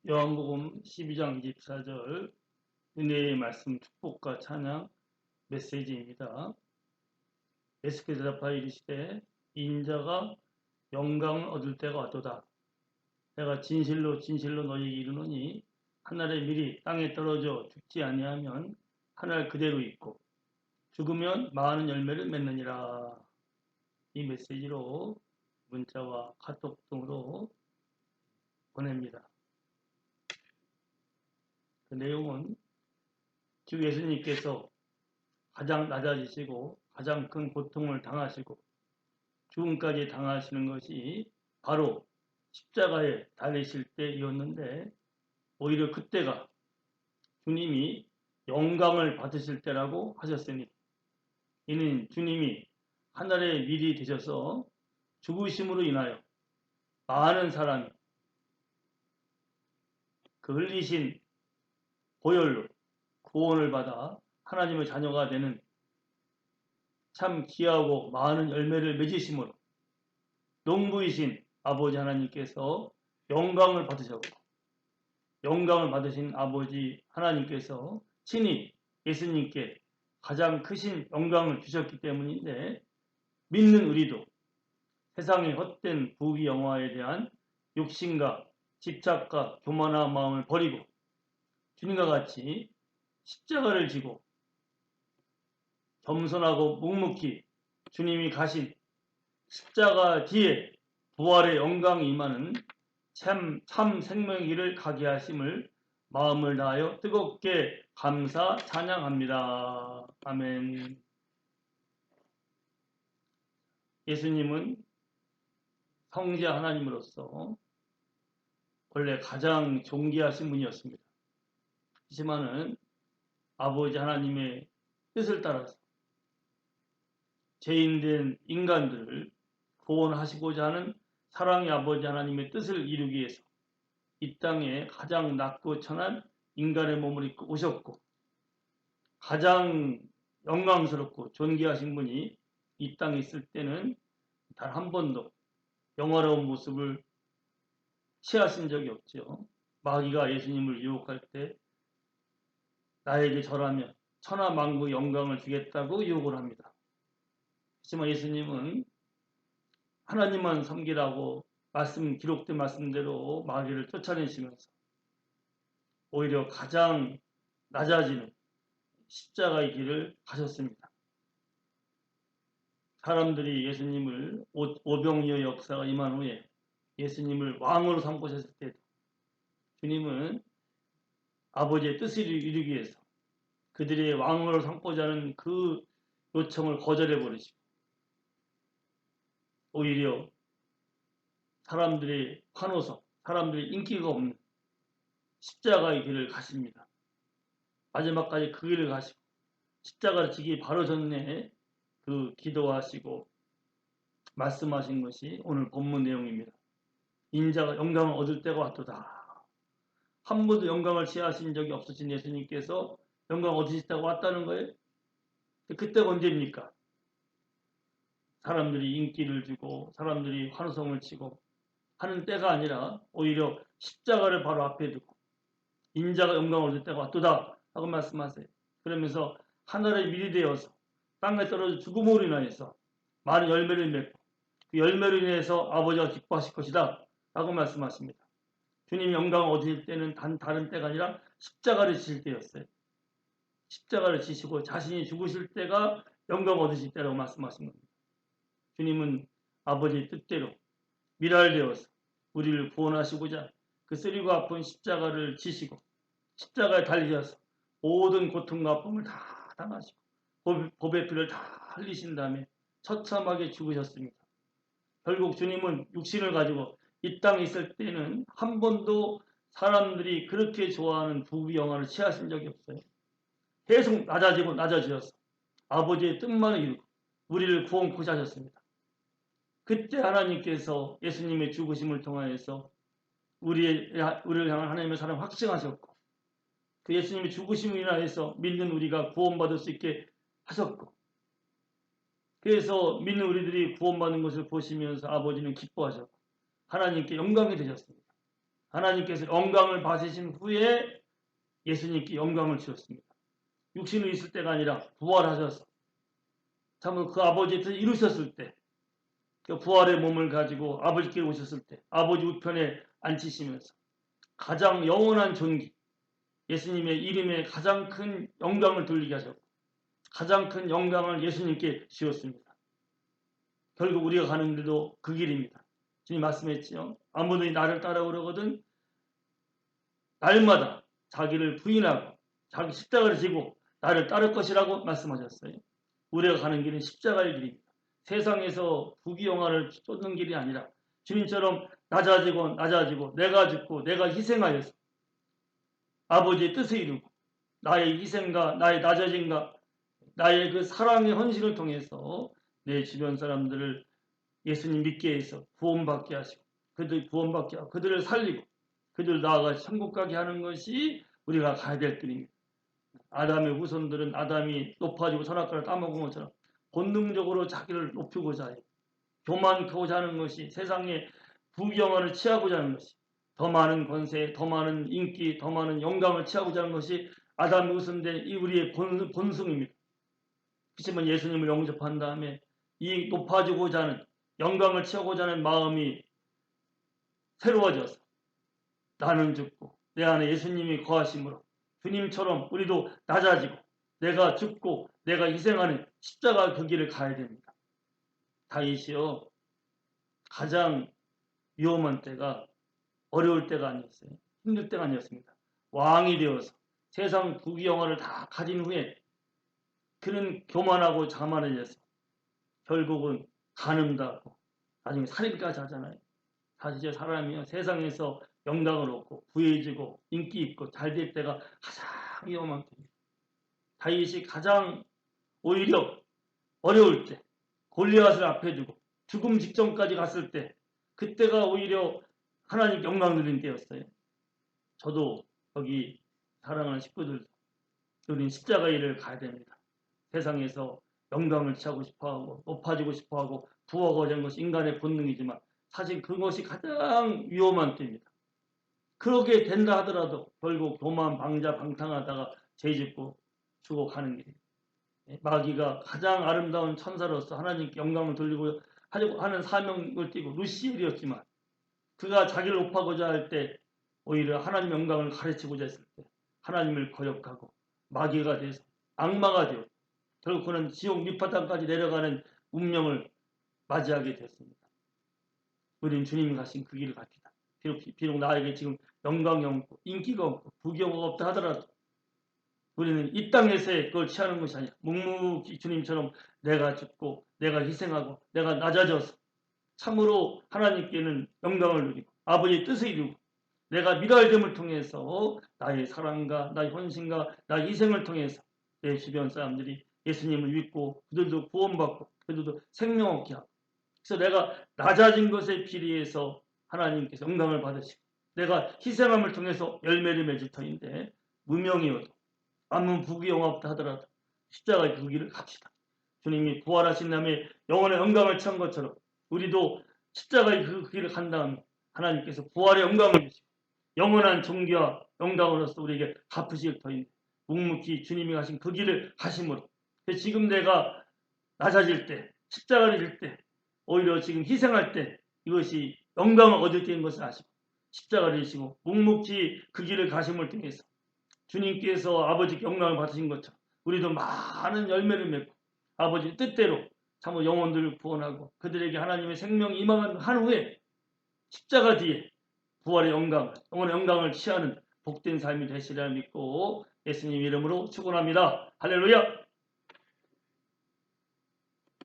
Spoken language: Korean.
요한복음 12장 24절 은혜의 말씀 축복과 찬양 메시지입니다. 예수께서 대답하여 이르시되 인자가 영광을 얻을 때가 왔도다. 내가 진실로 진실로 너희에게 이르노니 한 알의 밀이 땅에 떨어져 죽지 아니하면 한 알 그대로 있고 죽으면 많은 열매를 맺느니라. 이 메시지로 문자와 카톡 등으로 보냅니다. 그 내용은 주 예수님께서 가장 낮아지시고 가장 큰 고통을 당하시고 죽음까지 당하시는 것이 바로 십자가에 달리실 때이었는데, 오히려 그때가 주님이 영광을 받으실 때라고 하셨으니, 이는 주님이 하늘의 밀이 되셔서 죽으심으로 인하여 많은 사람이 그 흘리신 보혈로 구원을 받아 하나님의 자녀가 되는 참 귀하고 많은 열매를 맺으심으로 농부이신 아버지 하나님께서 영광을 받으셨고, 영광을 받으신 아버지 하나님께서 친히 예수님께 가장 크신 영광을 주셨기 때문인데, 믿는 우리도 세상의 헛된 부귀영화에 대한 욕심과 집착과 교만한 마음을 버리고 주님과 같이 십자가를 지고 겸손하고 묵묵히 주님이 가신 십자가 뒤에 부활의 영광이 임하는 참 생명의 길을 가게 하심을 마음을 다하여 뜨겁게 감사 찬양합니다. 아멘. 예수님은 성자 하나님으로서 원래 가장 존귀하신 분이었습니다. 하지만은 아버지 하나님의 뜻을 따라서 죄인된 인간들을 구원하시고자 하는 사랑의 아버지 하나님의 뜻을 이루기 위해서 이 땅에 가장 낮고 천한 인간의 몸을 입고 오셨고, 가장 영광스럽고 존귀하신 분이 이 땅에 있을 때는 단 한 번도 영화로운 모습을 취하신 적이 없죠. 마귀가 예수님을 유혹할 때 나에게 절하면 천하 만국 영광을 주겠다고 유혹을 합니다. 하지만 예수님은 하나님만 섬기라고 기록된 말씀대로 마귀를 쫓아내시면서 오히려 가장 낮아지는 십자가의 길을 가셨습니다. 사람들이 예수님을 오병이어 역사가 임한 후에 예수님을 왕으로 삼고셨을 때도 주님은 아버지의 뜻을 이루기 위해서 그들의 왕으로 삼고자 하는 그 요청을 거절해 버리시고 오히려 사람들의 환호성, 사람들의 인기가 없는 십자가의 길을 가십니다. 마지막까지 그 길을 가시고 십자가를 지기 바로 전에 그 기도하시고 말씀하신 것이 오늘 본문 내용입니다. 인자가 영광을 얻을 때가 왔도다. 한 번도 영광을 취하신 적이 없으신 예수님께서 영광을 얻으실 때가 왔다는 거예요. 그때가 언제입니까? 사람들이 인기를 주고 사람들이 환호성을 치고 하는 때가 아니라 오히려 십자가를 바로 앞에 두고 인자가 영광을 얻을 때가 왔도다 하고 말씀하세요. 그러면서 하늘의 밀이 되어서 땅에 떨어져 죽음으로 인하여서 많은 열매를 맺고 그 열매로 인해서 아버지가 기뻐하실 것이다 라고 말씀하십니다. 주님이 영광을 얻으실 때는 다른 때가 아니라 십자가를 지실 때였어요. 십자가를 지시고 자신이 죽으실 때가 영광을 얻으실 때라고 말씀하신 겁니다. 주님은 아버지의 뜻대로 미랄되어서 우리를 구원하시고자 그 쓰리고 아픈 십자가를 지시고 십자가에 달리셔서 모든 고통과 아픔을 다 당하시고 법의 피를 다 흘리신 다음에 처참하게 죽으셨습니다. 결국 주님은 육신을 가지고 이 땅에 있을 때는 한 번도 사람들이 그렇게 좋아하는 부귀영화를 취하신 적이 없어요. 계속 낮아지셔서 아버지의 뜻만을 이루고 우리를 구원코자 하셨습니다. 그때 하나님께서 예수님의 죽으심을 통하여서 우리를 향한 하나님의 사랑을 확증하셨고, 그 예수님의 죽으심을 인하여서 믿는 우리가 구원받을 수 있게 하셨고, 그래서 믿는 우리들이 구원받는 것을 보시면서 아버지는 기뻐하셨고 하나님께 영광이 되셨습니다. 하나님께서 영광을 받으신 후에 예수님께 영광을 주셨습니다. 육신으로 있을 때가 아니라 부활하셔서 참으로 그 아버지의 뜻을 이루셨을 때, 그 부활의 몸을 가지고 아버지께 오셨을 때 아버지 우편에 앉히시면서 가장 영원한 존귀, 예수님의 이름에 가장 큰 영광을 돌리게 하셨고 가장 큰 영광을 예수님께 주었습니다. 결국 우리가 가는 길도 그 길입니다. 주님 말씀했지요. 아무도 나를 따라오려거든 날마다 자기를 부인하고 자기 십자가를 지고 나를 따를 것이라고 말씀하셨어요. 우리가 가는 길은 십자가의 길입니다. 세상에서 부귀영화를 쫓는 길이 아니라 주님처럼 낮아지고 내가 죽고 내가 희생하여서 아버지의 뜻을 이루고 나의 희생과 나의 낮아짐과 나의 그 사랑의 헌신을 통해서 내 주변 사람들을 예수님 믿게 해서 구원받게 하시고 그들 구원받게 하고 그들을 살리고 그들 나아가 천국 가게 하는 것이 우리가 가야 될 길입니다. 아담의 후손들은 아담이 높아지고 선악과를 따먹은 것처럼 본능적으로 자기를 높이고자 해요. 교만하고자 하는 것이 세상에 부귀영화를 취하고자 하는 것이 더 많은 권세, 더 많은 인기, 더 많은 영광을 취하고자 하는 것이 아담의 후손된 이 우리의 본성입니다. 그렇지만 예수님을 영접한 다음에 이 높아지고자 하는 영광을 취하고자 하는 마음이 새로워져서 나는 죽고 내 안에 예수님이 거하심으로 주님처럼 우리도 낮아지고 내가 죽고 내가 희생하는 십자가 그 길을 가야 됩니다. 다윗이요 가장 위험한 때가 어려울 때가 아니었어요. 힘들 때가 아니었습니다. 왕이 되어서 세상 부귀영화를 다 가진 후에 그는 교만하고 자만해져서 결국은 간음당하고 나중에 살인까지 하잖아요. 사실 사람이요 세상에서 영광을 얻고 부해지고 인기 있고 잘 될 때가 가장 위험한 때입니다. 다윗이 가장 오히려 어려울 때 골리앗을 앞에 두고 죽음 직전까지 갔을 때 그때가 오히려 하나님 영광 누린 때였어요. 저도 여기 사랑하는 식구들도 우리는 십자가의 일을 가야 됩니다. 세상에서 영광을 취하고 싶어하고 높아지고 싶어하고 부하고자 하는 것이 인간의 본능이지만 사실 그것이 가장 위험한 때입니다. 그렇게 된다 하더라도 결국 교만 방자 방탕하다가 죄짓고 죽어가는 길이에요. 마귀가 가장 아름다운 천사로서 하나님께 영광을 돌리고 하려고 하는 사명을 띠고 루시엘이었지만 그가 자기를 높아고자 할 때 오히려 하나님 영광을 가르치고자 했을 때 하나님을 거역하고 마귀가 돼서 악마가 되어 결국 그는 지옥 밑바닥까지 내려가는 운명을 맞이하게 됐습니다. 우리는 주님이 가신 그 길을 갑니다. 비록 나에게 지금 영광이 없고 인기가 없고 부귀영화가 없다 하더라도 우리는 이 땅에서의 그걸 취하는 것이 아니라 묵묵히 주님처럼 내가 죽고 내가 희생하고 내가 낮아져서 참으로 하나님께는 영광을 누리고 아버지의 뜻을 이루고 내가 미랄됨을 통해서 나의 사랑과 나의 헌신과 나의 희생을 통해서 내 주변 사람들이 예수님을 믿고 그들도 구원받고 그들도 생명 얻게 하고 그래서 내가 낮아진 것에 비례해서 하나님께서 영광을 받으시고 내가 희생함을 통해서 열매를 맺을 터인데 무명이어도 아무 부귀영화 없다 하더라도 십자가의 그 길을 갑시다. 주님이 부활하신 다음에 영원의 영광을 취한 것처럼 우리도 십자가의 그 길을 간 다음에 하나님께서 부활의 영광을 주시고 영원한 존귀와 영광으로서 우리에게 갚으실 터인데 묵묵히 주님이 가신 그 길을 가심으로 지금 내가 낮아질 때 십자가를 질 때 오히려 지금 희생할 때 이것이 영광을 얻을 때인 것을 아시고 십자가를 지시고 묵묵히 그 길을 가심을 통해서 주님께서 아버지께 영광을 받으신 것처럼 우리도 많은 열매를 맺고 아버지 뜻대로 참으로 영혼들을 구원하고 그들에게 하나님의 생명이 임한 후에 십자가 뒤에 부활의 영광, 영혼의 영광을 취하는 복된 삶이 되시리라 믿고 예수님 이름으로 축원합니다. 할렐루야.